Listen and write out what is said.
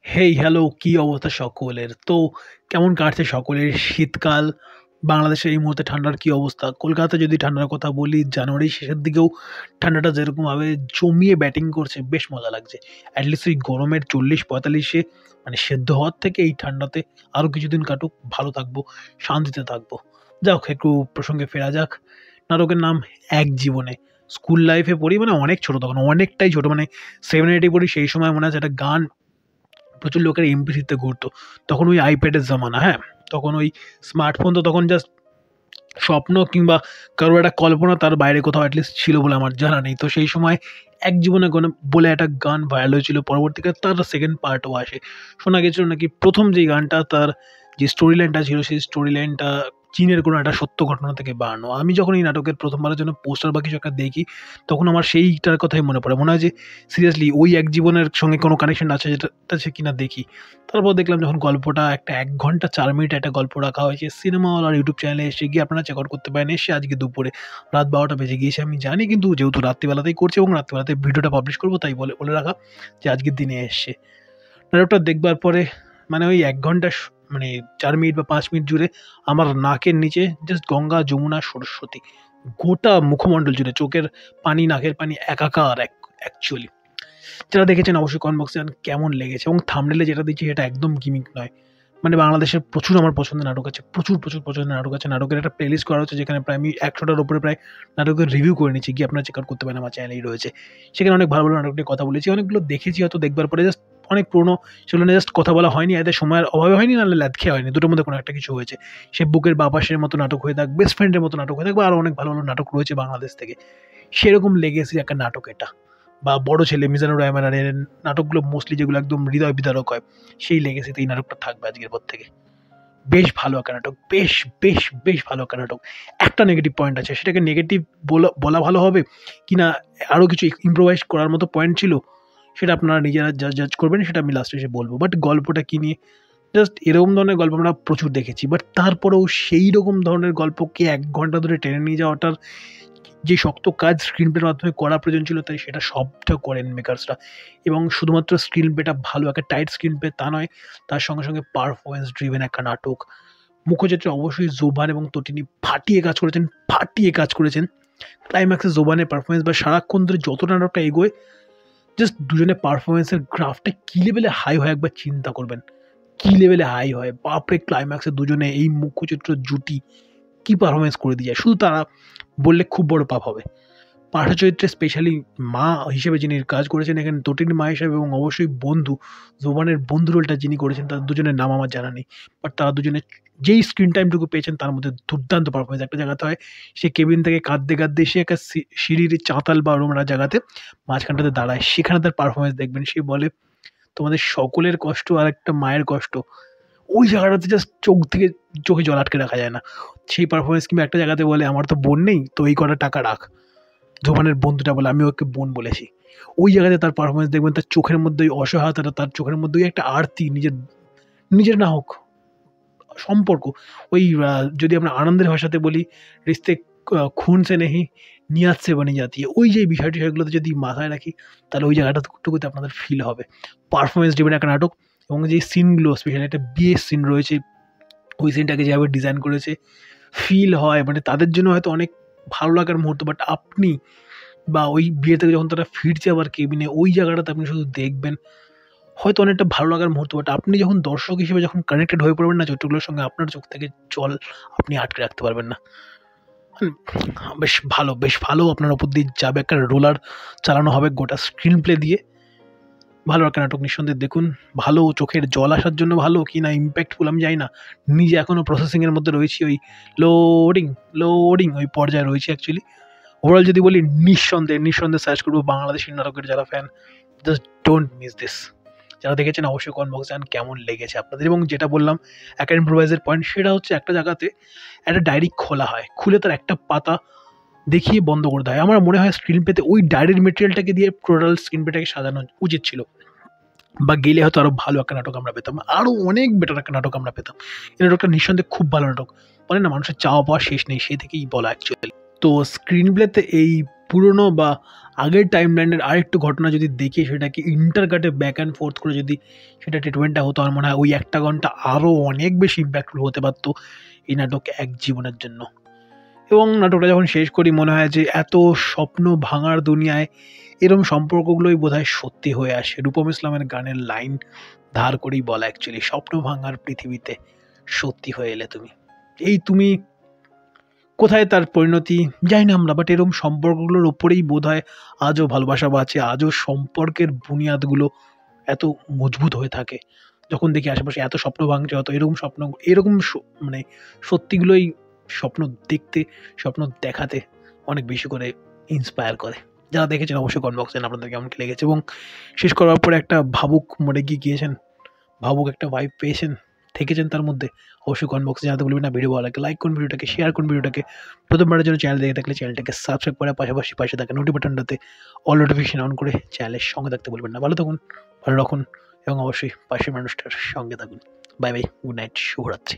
Hey hello, কি অবস্থা সকলের? তো কেমন কাটছে সকলের শীতকাল? বাংলাদেশের এই মুহূর্তে ঠান্ডার কি অবস্থা? কলকাতায় যদি ঠান্ডার কথা বলি, জানুয়ারির শেষের দিকেও ঠান্ডাটা যেরকমভাবে জমিয়ে ব্যাটিং করছে, বেশ মজা লাগছে। অ্যাটলিস্ট ওই গরমের 40-45-এ মানে সেদ্ধ হওয়ার থেকে এই ঠান্ডাতে আরও কিছুদিন কাটুক, ভালো থাকবো, শান্তিতে থাকবো। যাক, একটু প্রসঙ্গে ফেরা যাক। নাটকের নাম 'এক জীবনে'। স্কুল লাইফে পড়ি, মানে অনেক ছোট তখন, অনেকটাই ছোট, মানে 7-8 এ পড়ি। সেই সময় মনে আছে একটা গান প্রচুর লোকের এমপি3 তে ঘুরতো। তখন ওই আইপ্যাডের জামানা, হ্যাঁ? তখন ওই স্মার্টফোন তো তখন জাস্ট স্বপ্ন কিংবা কারো একটা কল্পনা, তার বাইরে কোথাও এটলিস্ট ছিল বলে আমার জানা নেই। তো সেই সময় 'এক জীবনে' বলে একটা গান ভাইরাল হয়েছিল। পরবর্তীকালে তার সেকেন্ড পার্টও আসে। শোনা গেছিল নাকি ১ম যেই গানটা, তার যে স্টোরি লাইনটা ছিল, সেই স্টোরি লাইনটা চীনের কোনো একটা সত্য ঘটনা থেকে বানানো। আমি যখন এই নাটকের ১ম বারের জন্য পোস্টার বা কিছু একটা দেখি, তখন আমার সেইটার কথাই মনে পড়ে। মনে হয় যে সিরিয়াসলি ওই 'এক জীবনের' সঙ্গে কোনো কানেকশন আছে, যেটা আছে কিনা দেখি। তারপর দেখলাম যখন গল্পটা একটা ১ ঘন্টা ৪ মিনিট একটা গল্প রাখা হয়েছে সিনেমাওয়ালার ইউটিউব চ্যানেলে, এসে গিয়ে আপনারা চেক আউট করতে পারেন। এসে আজকে দুপুরে রাত ১২টা বেজে গিয়েছে আমি জানি, কিন্তু যেহেতু রাত্রিবেলাতেই করছি এবং রাত্রিবেলাতে ভিডিওটা পাবলিশ করব, তাই বলে বলে রাখা যে আজকের দিনে এসছে। নাটকটা দেখবার পরে মানে ওই ১ ঘন্টা মানে ৪ মিনিট বা ৫ মিনিট জুড়ে আমার নাকের নিচে জাস্ট গঙ্গা, যমুনা, সরস্বতী গোটা মুখমণ্ডল জুড়ে চোখের পানি, নাকের পানি একাকার অ্যাকচুয়ালি। যারা দেখেছেন অবশ্যই কমেন্ট বক্সে জানান কেমন লেগেছে, এবং থাম্বনেইলে যেটা দিচ্ছি সেটা একদম গিমিক নয়। মানে বাংলাদেশের প্রচুর আমার পছন্দের নাটক আছে। প্রচুর পছন্দের নাটক আছে। নাটকের একটা প্লেলিস্ট করা হচ্ছে, যেখানে প্রায় আমি ১০০ টার উপরে প্রায় নাটকের রিভিউ করে নিয়েছি। গিয়ে আপনারা চেক আউট করতে পারেন, আমার চ্যানেলেই রয়েছে। সেখানে অনেক ভালো নাটক নিয়ে কথা বলেছি। অনেকগুলো দেখেছি হয়তো, দেখবার পরে জাস্ট অনেক পুরনো, সেগুলো নিয়ে জাস্ট কথা বলা হয়নি। এদের সময়ের অভাবে হয়নি, নাহলে ল্যাদ খেয়া হয়নি। দুটোর মধ্যে কোনো একটা কিছু হয়েছে। সে বুকের বাপাসের মতো নাটক হয়ে থাক, বেস্ট ফ্রেন্ডের মতো নাটক হয়ে থাক, বা আরও অনেক ভালো নাটক রয়েছে বাংলাদেশ থেকে। সেরকম লেগেছে একটা নাটক এটা। বা বড় ছেলে মিজানুর রহমানের নাটকগুলো মোস্টলি যেগুলো একদম হৃদয় বিদারক হয়, সেই লেগেসিতে এই নাটকটা থাকবে আজকের পর থেকে। বেশ ভালো একটা নাটক। বেশ ভালো একটা নাটক। একটা নেগেটিভ পয়েন্ট আছে। সেটাকে নেগেটিভ বলা বলা ভালো হবে কিনা, আরো কিছু ইম্প্রোভাইজ করার মতো পয়েন্ট ছিল, সেটা আপনারা নিজেরা জাজ করবেন। সেটা আমি লাস্টে এসে বলব। বাট গল্পটা কি নিয়ে? জাস্ট এরকম ধরনের গল্প আমরা প্রচুর দেখেছি। বাট তারপরেও সেইরকম ধরনের গল্পকে ১ ঘন্টা ধরে টেনে নিয়ে যাওয়াটার যে শক্ত কাজ স্ক্রিন প্লের মাধ্যমে করা প্রয়োজন ছিল, তাই সেটা সবটা করেন মেকার্সরা। এবং শুধুমাত্র স্ক্রিন প্লেটা ভালো, একটা টাইট স্ক্রিন প্লে তা নয়, তার সঙ্গে পারফরম্যান্স ড্রিভেন একটা নাটক। মুখচিত্রে অবশ্যই জোবান এবং তটিনী ফাটিয়ে কাজ করেছেন। ক্লাইম্যাক্সে জোবানের পারফরম্যান্স বা সারাক্ষণ ধরে যত নাটকটা এগোয়, জাস্ট দুজনের পারফরম্যান্সের গ্রাফটা কী লেভেলে হাই হয় একবার চিন্তা করবেন। কী লেভেলে হাই হয়! বাপরে! ক্লাইম্যাক্সে দুজনে এই মুখ্যচিত্র জুটি কী পারফরম্যান্স করে দিয়ে যায়! শুধু তারা বললে খুব বড় পাপ হবে। পার্শ্ব চরিত্রে স্পেশালি মা হিসেবে যিনি কাজ করেছেন এখানে, তটিনীর মা হিসেবে, এবং অবশ্যই বন্ধু, জোবানের বন্ধু রোলটা যিনি করেছেন, তাদের দুজনের নাম আমার জানা নেই। বাট তারা দুজনে যেই স্ক্রিন টাইমটুকু পেয়েছেন, তার মধ্যে দুর্দান্ত পারফরম্যান্স। একটা জায়গাতে হয় সে কেবিন থেকে কাঁদতে এসে একটা সিঁড়ির চাতাল বা ওরকম একটা জায়গাতে মাঝখানটাতে দাঁড়ায়। সেখানে তার পারফরম্যান্স দেখবেন। সে বলে, "তোমাদের সকলের কষ্ট আর একটা মায়ের কষ্ট।" ওই জায়গাটাতে জাস্ট চোখে জল আটকে রাখা যায় না। সেই পারফরম্যান্স। কিংবা একটা জায়গাতে বলে, "আমার তো বোন নেই, তো এই কটা টাকা রাখ।" জোবানের বন্ধুটা বলে, "আমি ওকে বোন বলেছি।" ওই জায়গাতে তার পারফরম্যান্স দেখবেন, তার চোখের মধ্যে ওই অসহায়তাটা, তার চোখের মধ্যে ওই একটা আরতি, নিজের না হোক সম্পর্ক। ওই যদি আমরা আনন্দের ভাষাতে বলি, রিশতে খুন সে নেহি, নিয়াত সে বনি জাতি হ্যায়। ওই যে বিষয়গুলোতে যদি মাথায় রাখি, তাহলে ওই জায়গাটাটুকুতে আপনাদের ফিল হবে। পারফরম্যান্স ড্রিভেন একটা নাটক। এবং যে সিনগুলো, স্পেশালি একটা বিয়ের সিন রয়েছে, ওই সিনটাকে যেভাবে ডিজাইন করেছে, ফিল হয় মানে তাদের জন্য হয়তো অনেক ভালো লাগার মুহূর্ত। বাট আপনি বা ওই বিয়ে থেকে যখন তারা ফিরছে আবার কেবিনে, ওই জায়গাটাতে আপনি শুধু দেখবেন, হয়তো অনেকটা ভালো লাগার মুহূর্ত। বাট আপনি যখন দর্শক হিসেবে যখন কানেক্টেড হয়ে পড়বেন না চরিত্রগুলোর সঙ্গে, আপনার চোখ থেকে জল আপনি আটকে রাখতে পারবেন না। হুম, বেশ ভালো আপনার উপর দিয়ে যাবে, একটা রোলার চালানো হবে গোটা স্ক্রিন প্লে দিয়ে। ভালো একটা নাটক, নিঃসন্দেহে দেখুন। ভালো, চোখের জল আসার জন্য ভালো কি না ইমপ্যাক্টফুল আমি জানি না। নিজে এখনো প্রসেসিং এর মধ্যে রয়েছি, ওই লোডিং লোডিং ওই পর্যায়ে রয়েছি অ্যাকচুয়ালি। ওভারঅল যদি বলি, নিঃসন্দেহে সার্চ করবো বাংলাদেশী নাটকের যারা fan, just don't miss this. যারা দেখেছেন অবশ্যই কমেন্ট বক্সে জানান কেমন লেগেছে আপনাদের। এবং যেটা বললাম একটা ইম্প্রোভাইজের পয়েন্ট, সেটা হচ্ছে একটা জায়গাতে একটা ডায়েরি খোলা হয়, খুলে তার একটা পাতা দেখিয়ে বন্ধ করে দেয়। আমার মনে হয় স্ক্রিন পেতে ওই ডায়েরির মেটেরিয়ালটাকে দিয়ে টোটাল স্ক্রিন পেটাকে সাজানো উচিত ছিল, বা গেলে হয়তো আরো ভালো একটা নাটক আমরা পেতাম, আরো অনেক বেটার একটা নাটক আমরা পেতাম। এই নাটকটা নিঃসন্দেহে খুব ভালো নাটক। বলে না, মানুষের চাওয়া পাওয়া শেষ নেই, সেই থেকেই বলা অ্যাকচুয়ালি। তো স্ক্রিন প্লেতে এই পুরনো বা আগের টাইমলাইনের আরেকটু ঘটনা যদি দেখি সেটাকে ইন্টারকাটে ব্যাক অ্যান্ড ফোর্থ করে যদি সেটা ট্রিটমেন্টটা হতো, আমার মনে হয় ওই 1টা ঘন্টা আরও অনেক বেশি ইম্প্যাক্টফুল হতে পারত এই নাটক এক জীবনের জন্য। এবং নাটকটা যখন শেষ করি মনে হয় যে এত স্বপ্ন ভাঙার দুনিয়ায় এরম সম্পর্কগুলোই বোধহয় সত্যি হয়ে আসে। রূপম ইসলামের গানের লাইন ধার করেই বলা অ্যাকচুয়ালি, স্বপ্ন ভাঙার পৃথিবীতে সত্যি হয়ে এলে তুমি। এই তুমি কোথায় তার পরিণতি জানি না আমরা, বাট এরকম সম্পর্কগুলোর ওপরেই বোধহয় আজও ভালোবাসা বাঁচে, আজও সম্পর্কের বুনিয়াদগুলো এত মজবুত হয়ে থাকে। যখন দেখি আশেপাশে এত স্বপ্ন ভাঙছে, অত এরকম স্বপ্ন, এরকম মানে সত্যিগুলোই স্বপ্ন দেখতে, স্বপ্ন দেখাতে অনেক বেশি করে ইন্সপায়ার করে। যারা দেখেছেন অবশ্যই কমেন্ট বক্সে আপনাদের কেমন কি লেগেছে, এবং শেষ করার পরে একটা ভাবুক মোডে গিয়েছেন, ভাবুক একটা ভাইব পেয়েছেন, থেকেছেন তার মধ্যে, অবশ্যই কমেন্ট বক্সে জানাতে বলবেন না। ভিডিও ভালো লাগে লাইক করুন, ভিডিওটাকে শেয়ার করুন, ভিডিওটাকে প্রথমবারের জন্য চ্যানেল দেখে থাকলে চ্যানেলটাকে সাবস্ক্রাইব করে পাশাপাশি পাশে থাকা বাটনটাতে অল নোটিফিকেশন অন করে চ্যানেলের সঙ্গে থাকতে বলবেন না। ভালো থাকুন, ভালো রাখুন এবং অবশ্যই পাশের মানুষটার সঙ্গে থাকুন। বাই বাই, গুড নাইট, শুভরাত্রি।